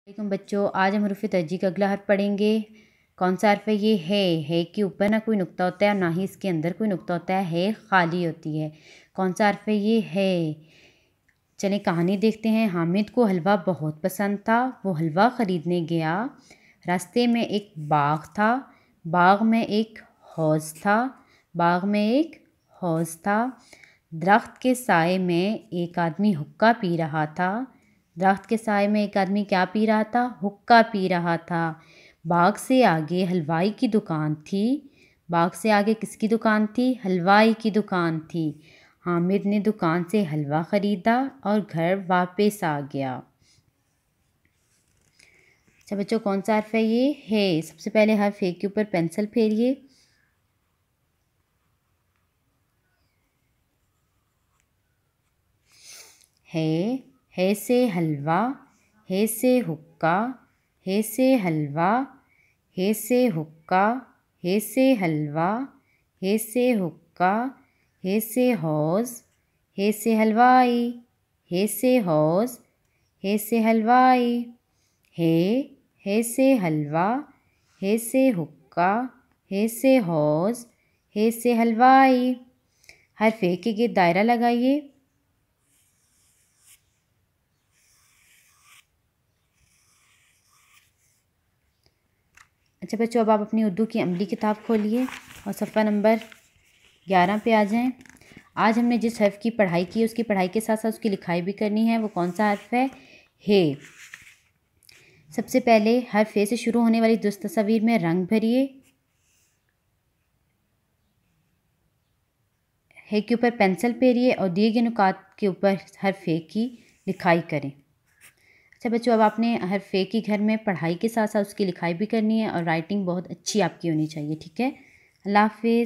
वालेकुम बच्चों, आज हम हरूफ तरजीह का अगला हर्फ पढ़ेंगे। कौन सा हर्फ है ये? है के ऊपर ना कोई नुक्ता होता है और ना ही इसके अंदर कोई नुक्ता होता है खाली होती है। कौन सा हर्फ है ये? है। चलें कहानी देखते हैं। हामिद को हलवा बहुत पसंद था। वो हलवा ख़रीदने गया। रास्ते में एक बाग था। बाग में एक हौज़ था। बाग में एक हौज़ था। दरख्त के साए में एक आदमी हुक्का पी रहा था। दरख्त के साए में एक आदमी क्या पी रहा था? हुक्का पी रहा था। बाग से आगे हलवाई की दुकान थी। बाग से आगे किसकी दुकान थी? हलवाई की दुकान थी। हामिद ने दुकान से हलवा ख़रीदा और घर वापस आ गया। अच्छा बच्चों, कौन सा हर्फ है ये? है। सबसे पहले हर्फ है के ऊपर पेंसिल फेरिए। है से हलवा, है से हुक्का, है से हलवा, है से हुक्का, है से हलवा, है से हुक्का, है से हौज़, है से हलवाई, है से हौज़, है से हलवाई। है से हलवा, है से हुक्का, है से हौज़, है से हलवाई। हर्फ ए के गिर्द दायरा लगाइए। अच्छा बच्चों, अब आप अपनी उर्दू की अमली किताब खोलिए और सफ़ा नंबर 11 पे आ जाएं। आज हमने जिस हर्फ की पढ़ाई की उसकी पढ़ाई के साथ साथ उसकी लिखाई भी करनी है। वो कौन सा हर्फ है? है। सबसे पहले हर्फ ए से शुरू होने वाली दुरुस्त तस्वीर में रंग भरिए। है के ऊपर पेंसिल फेरिए और दिए गए नुकात के ऊपर हर्फ ए की लिखाई करें। अच्छा बच्चों, अब आपने हर्फ ए की घर में पढ़ाई के साथ साथ उसकी लिखाई भी करनी है और राइटिंग बहुत अच्छी आपकी होनी चाहिए। ठीक है। अल्लाह हाफिज़।